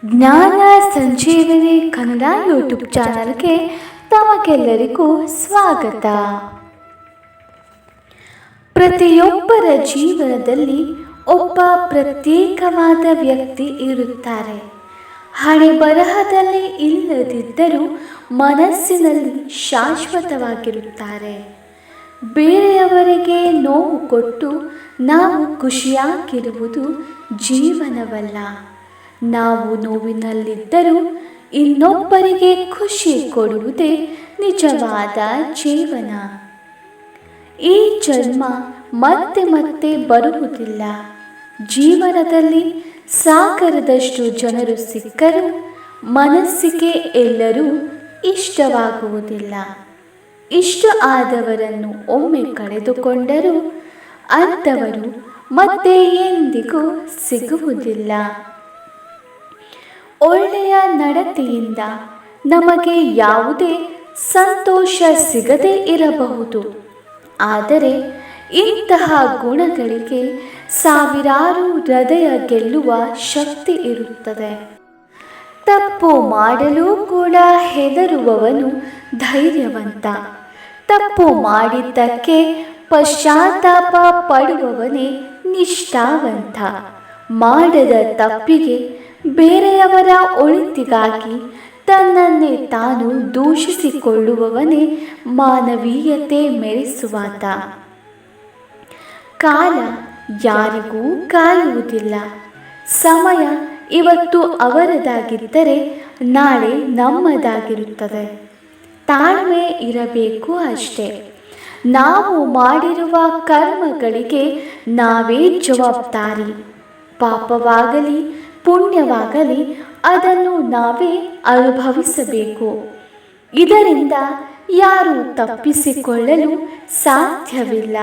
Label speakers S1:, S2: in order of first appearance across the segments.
S1: ಜ್ಞಾನ ಸಂಜೀವಿನಿ ಕನ್ನಡ ಯೂಟ್ಯೂಬ್ ಚಾನಲ್ಗೆ ತಮಗೆಲ್ಲರಿಗೂ ಸ್ವಾಗತ. ಪ್ರತಿಯೊಬ್ಬರ ಜೀವನದಲ್ಲಿ ಒಬ್ಬ ಪ್ರತ್ಯೇಕವಾದ ವ್ಯಕ್ತಿ ಇರುತ್ತಾರೆ. ಹಣೆ ಬರಹದಲ್ಲಿ ಇಲ್ಲದಿದ್ದರೂ ಮನಸ್ಸಿನಲ್ಲಿ ಶಾಶ್ವತವಾಗಿರುತ್ತಾರೆ. ಬೇರೆಯವರಿಗೆ ನೋವು ಕೊಟ್ಟು ನಾವು ಖುಷಿಯಾಗಿರುವುದು ಜೀವನವಲ್ಲ. ನಾವು ನೋವಿನಲ್ಲಿದ್ದರೂ ಇನ್ನೊಬ್ಬರಿಗೆ ಖುಷಿ ಕೊಡುವುದೇ ನಿಜವಾದ ಜೀವನ. ಈ ಜನ್ಮ ಮತ್ತೆ ಮತ್ತೆ ಬರುವುದಿಲ್ಲ. ಜೀವನದಲ್ಲಿ ಸಾಗರದಷ್ಟು ಜನರು ಸಿಕ್ಕರೂ ಮನಸ್ಸಿಗೆ ಎಲ್ಲರೂ ಇಷ್ಟವಾಗುವುದಿಲ್ಲ. ಇಷ್ಟ ಆದವರನ್ನು ಒಮ್ಮೆ ಕಳೆದುಕೊಂಡರೂ ಅಂಥವರು ಮತ್ತೆ ಎಂದಿಗೂ ಸಿಗುವುದಿಲ್ಲ. ಒಳ್ಳೆಯ ನಡತೆಯಿಂದ ನಮಗೆ ಯಾವುದೇ ಸಂತೋಷ ಸಿಗದೇ ಇರಬಹುದು, ಆದರೆ ಇಂತಹ ಗುಣಗಳಿಗೆ ಸಾವಿರಾರು ಹೃದಯ ಗೆಲ್ಲುವ ಶಕ್ತಿ ಇರುತ್ತದೆ. ತಪ್ಪು ಮಾಡಲು ಕೂಡ ಹೆದರುವವನು ಧೈರ್ಯವಂತ. ತಪ್ಪು ಮಾಡಿದ್ದಕ್ಕೆ ಪಶ್ಚಾತ್ತಾಪ ಪಡುವವನೇ ನಿಷ್ಠಾವಂತ. ಮಾಡದ ತಪ್ಪಿಗೆ ಬೇರೆಯವರ ಒಳಿತಿಗಾಗಿ ತನ್ನನ್ನೇ ತಾನು ದೂಷಿಸಿಕೊಳ್ಳುವವನೇ ಮಾನವೀಯತೆ ಮೆರೆಸುವಾತ. ಕಾಲ ಯಾರಿಗೂ ಕಾಯುವುದಿಲ್ಲ. ಸಮಯ ಇವತ್ತು ಅವರದಾಗಿದ್ದರೆ ನಾಳೆ ನಮ್ಮದಾಗಿರುತ್ತದೆ. ತಾಳ್ಮೆ ಇರಬೇಕು ಅಷ್ಟೇ. ನಾವು ಮಾಡಿರುವ ಕರ್ಮಗಳಿಗೆ ನಾವೇ ಜವಾಬ್ದಾರಿ. ಪಾಪವಾಗಲಿ ಪುಣ್ಯವಾಗಲಿ ಅದನ್ನು ನಾವೇ ಅನುಭವಿಸಬೇಕು. ಇದರಿಂದ ಯಾರೂ ತಪ್ಪಿಸಿಕೊಳ್ಳಲು ಸಾಧ್ಯವಿಲ್ಲ.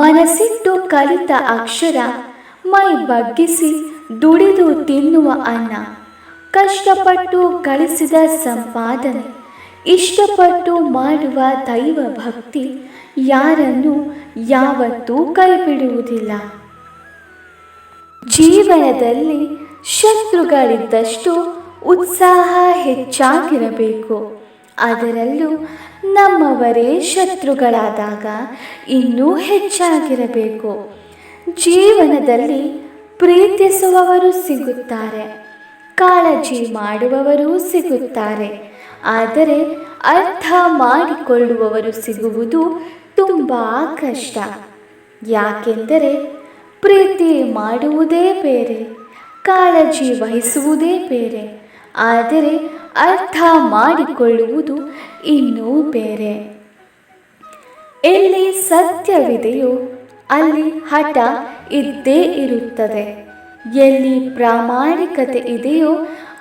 S1: ಮನಸ್ಸಿಟ್ಟು ಕಲಿತ ಅಕ್ಷರ, ಮೈ ಬಗ್ಗಿಸಿ ದುಡಿದು ತಿನ್ನುವ ಅನ್ನ, ಕಷ್ಟಪಟ್ಟು ಗಳಿಸಿದ ಸಂಪಾದನೆ, ಇಷ್ಟಪಟ್ಟು ಮಾಡುವ ದೈವ ಭಕ್ತಿ ಯಾರನ್ನು ಯಾವತ್ತೂ ಕೈಬಿಡುವುದಿಲ್ಲ. ಜೀವನದಲ್ಲಿ ಶತ್ರುಗಳಿದ್ದಷ್ಟು ಉತ್ಸಾಹ ಹೆಚ್ಚಾಗಿರಬೇಕು. ಅದರಲ್ಲೂ ನಮ್ಮವರೇ ಶತ್ರುಗಳಾದಾಗ ಇನ್ನೂ ಹೆಚ್ಚಾಗಿರಬೇಕು. ಜೀವನದಲ್ಲಿ ಪ್ರೀತಿಸುವವರು ಸಿಗುತ್ತಾರೆ, ಕಾಳಜಿ ಮಾಡುವವರು ಸಿಗುತ್ತಾರೆ, ಆದರೆ ಅರ್ಥ ಮಾಡಿಕೊಳ್ಳುವವರು ಸಿಗುವುದು ತುಂಬ ಕಷ್ಟ. ಯಾಕೆಂದರೆ ಪ್ರೀತಿ ಮಾಡುವುದೇ ಬೇರೆ, ಕಾಳಜಿ ವಹಿಸುವುದೇ ಬೇರೆ, ಆದರೆ ಅರ್ಥ ಮಾಡಿಕೊಳ್ಳುವುದು ಇನ್ನೂ ಬೇರೆ. ಎಲ್ಲಿ ಸತ್ಯವಿದೆಯೋ ಅಲ್ಲಿ ಹಠ ಇದ್ದೇ ಇರುತ್ತದೆ. ಎಲ್ಲಿ ಪ್ರಾಮಾಣಿಕತೆ ಇದೆಯೋ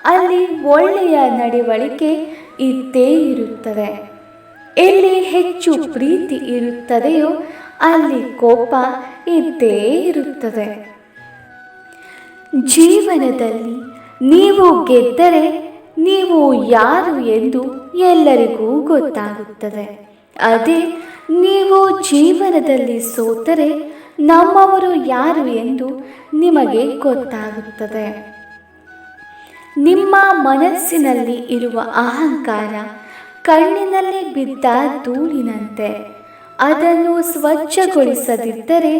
S1: ಅಲ್ಲಿ ಒಳ್ಳೆಯ ನಡವಳಿಕೆ ಇದ್ದೇ ಇರುತ್ತದೆ. ಎಲ್ಲಿ ಹೆಚ್ಚು ಪ್ರೀತಿ ಇರುತ್ತದೆಯೋ ಅಲ್ಲಿ ಕೋಪ ಇದ್ದೇ ಇರುತ್ತದೆ. ಜೀವನದಲ್ಲಿ ನೀವು ಗೆದ್ದರೆ ನೀವು ಯಾರು ಎಂದು ಎಲ್ಲರಿಗೂ ಗೊತ್ತಾಗುತ್ತದೆ. ಅದೇ ನೀವು ಜೀವನದಲ್ಲಿ ಸೋತರೆ ನಮ್ಮವರು ಯಾರು ಎಂದು ನಿಮಗೆ ಗೊತ್ತಾಗುತ್ತದೆ. ನಿಮ್ಮ ಮನಸ್ಸಿನಲ್ಲಿ ಇರುವ ಅಹಂಕಾರ ಕಣ್ಣಿನಲ್ಲಿ ಬಿದ್ದ ಧೂಳಿನಂತೆ. ಅದನ್ನು ಸ್ವಚ್ಛಗೊಳಿಸದಿದ್ದರೆ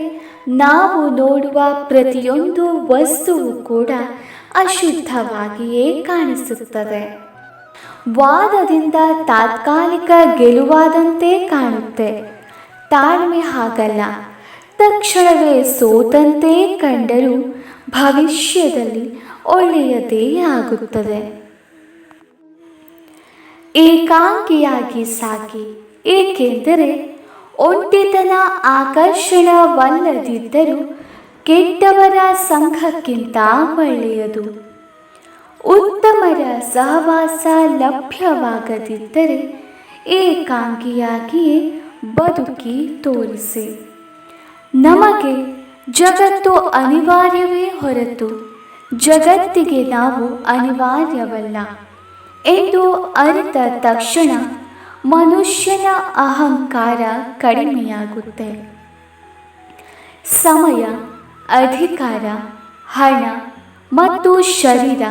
S1: ನಾವು ನೋಡುವ ಪ್ರತಿಯೊಂದು ವಸ್ತುವು ಕೂಡ ಅಶುದ್ಧವಾಗಿಯೇ ಕಾಣಿಸುತ್ತದೆ. ವಾದದಿಂದ ತಾತ್ಕಾಲಿಕ ಗೆಲುವಾದಂತೆ ಕಾಣುತ್ತೆ. ತಾಳ್ಮೆ ಹಾಗಲ್ಲ. ತಕ್ಷಣವೇ ಸೋತಂತೆ ಕಂಡರೂ ಭವಿಷ್ಯದಲ್ಲಿ ಒಳ್ಳೆಯದೇ ಆಗುತ್ತದೆ. ಏಕಾಂಗಿಯಾಗಿ ಸಾಗಿ, ಏಕೆಂದರೆ ಒಂಟಿತನ ಆಕರ್ಷಣವಲ್ಲದಿದ್ದರೂ ಕೆಟ್ಟವರ ಸಂಘಕ್ಕಿಂತ ಒಳ್ಳೆಯದು. ಉತ್ತಮರ ಸಹವಾಸ ಲಭ್ಯವಾಗದಿದ್ದರೆ ಏಕಾಂಗಿಯಾಗಿಯೇ ಬದುಕಿ ತೋರಿಸಿ. ನಮಗೆ ಜಗತ್ತು ಅನಿವಾರ್ಯವೇ ಹೊರತು ಜಗತ್ತಿಗೆ ನಾವು ಅನಿವಾರ್ಯವಲ್ಲ ಎಂದು ಅರಿತ ತಕ್ಷಣ ಮನುಷ್ಯನ ಅಹಂಕಾರ ಕಡಿಮೆಯಾಗುತ್ತೆ. ಸಮಯ, ಅಧಿಕಾರ, ಹಣ, ಮತ್ತು ಶರೀರ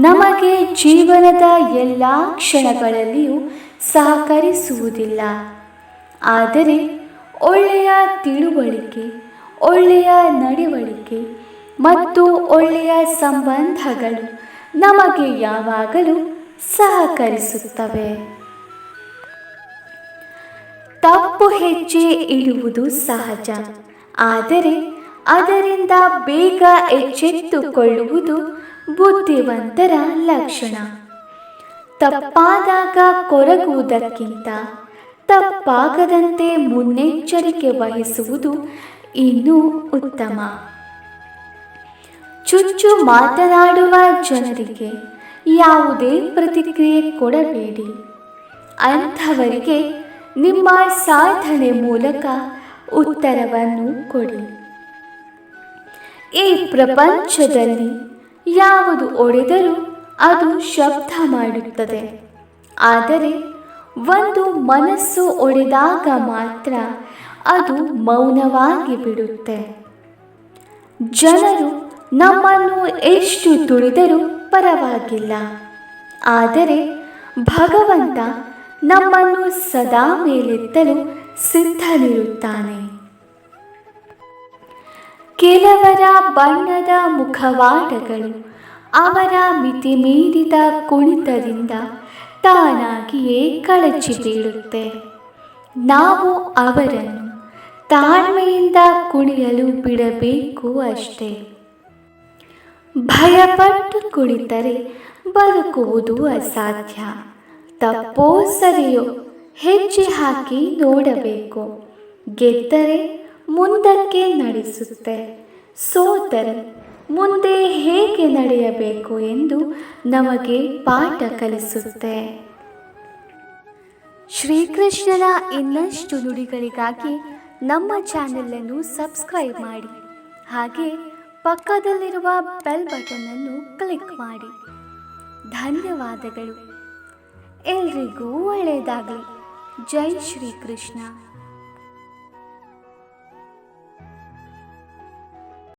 S1: ನಮಗೆ ಜೀವನದ ಎಲ್ಲ ಕ್ಷಣಗಳಲ್ಲಿಯೂ ಸಹಕರಿಸುವುದಿಲ್ಲ. ಆದರೆ ಒಳ್ಳೆಯ ತಿಳುವಳಿಕೆ, ಒಳ್ಳೆಯ ನಡವಳಿಕೆ ಮತ್ತು ಒಳ್ಳೆಯ ಸಂಬಂಧಗಳು ನಮಗೆ ಯಾವಾಗಲೂ ಸಹಕರಿಸುತ್ತವೆ. ತಪ್ಪು ಹೆಜ್ಜೆ ಇಡುವುದು ಸಹಜ, ಆದರೆ ಅದರಿಂದ ಬೇಗ ಎಚ್ಚೆತ್ತುಕೊಳ್ಳುವುದು ಬುದ್ಧಿವಂತರ ಲಕ್ಷಣ. ತಪ್ಪಾದಾಗ ಕೊರಗುವುದಕ್ಕಿಂತ ತಪ್ಪಾಗದಂತೆ ಮುನ್ನೆಚ್ಚರಿಕೆ ವಹಿಸುವುದು ಇನ್ನೂ ಉತ್ತಮ. ಚುಚ್ಚು ಮಾತನಾಡುವ ಜನರಿಗೆ ಯಾವುದೇ ಪ್ರತಿಕ್ರಿಯೆ ಕೊಡಬೇಡಿ. ಅಂಥವರಿಗೆ ನಿಮ್ಮ ಸಾಧನೆ ಮೂಲಕ ಉತ್ತರವನ್ನು ಕೊಡಿ. ಈ ಪ್ರಪಂಚದಲ್ಲಿ ಯಾವುದು ಒಡೆದರೂ ಅದು ಶಬ್ದ ಮಾಡುತ್ತದೆ, ಆದರೆ ಒಂದು ಮನಸ್ಸು ಒಡೆದಾಗ ಮಾತ್ರ ಅದು ಮೌನವಾಗಿ ಬಿಡುತ್ತೆ. ಜನರು ನಮ್ಮನ್ನು ಎಷ್ಟು ತುಳಿದರೂ ಪರವಾಗಿಲ್ಲ, ಆದರೆ ಭಗವಂತ ನಮ್ಮನ್ನು ಸದಾ ಮೇಲೆತ್ತಲು ಸಿದ್ಧನಿರುತ್ತಾನೆ. ಕೆಲವರ ಬಣ್ಣದ ಮುಖವಾಡಗಳು ಅವರ ಮಿತಿಮೀರಿದ ಕುಣಿತದಿಂದ ತಾನಾಗಿಯೇ ಕಳಚಿ ಬೀಳುತ್ತೆ. ನಾವು ಅವರನ್ನು ತಾಳ್ಮೆಯಿಂದ ಕುಣಿಯಲು ಬಿಡಬೇಕು ಅಷ್ಟೇ. ಭಯಪಟ್ಟು ಕುಳಿತರೆ ಬದುಕುವುದು ಅಸಾಧ್ಯ. ತಪ್ಪೋ ಸರಿಯೋ ಹೆಜ್ಜೆ ಹಾಕಿ ನೋಡಬೇಕು. ಗೆದ್ದರೆ ಮುಂದಕ್ಕೆ ನಡೆಸುತ್ತೆ, ಸೋತರೆ ಮುಂದೆ ಹೇಗೆ ನಡೆಯಬೇಕು ಎಂದು ನಮಗೆ ಪಾಠ ಕಲಿಸುತ್ತೆ. ಶ್ರೀಕೃಷ್ಣನ ಇನ್ನಷ್ಟು ನುಡಿಗಳಿಗಾಗಿ ನಮ್ಮ ಚಾನೆಲನ್ನು ಸಬ್ಸ್ಕ್ರೈಬ್ ಮಾಡಿ, ಹಾಗೆ ಪಕ್ಕದಲ್ಲಿರುವ ಬೆಲ್ ಬಟನ್ ಅನ್ನು ಕ್ಲಿಕ್ ಮಾಡಿ. ಧನ್ಯವಾದಗಳು. ಎಲ್ರಿಗೂ ಒಳ್ಳೆಯದಾಗಲಿ. ಜೈ ಶ್ರೀಕೃಷ್ಣ.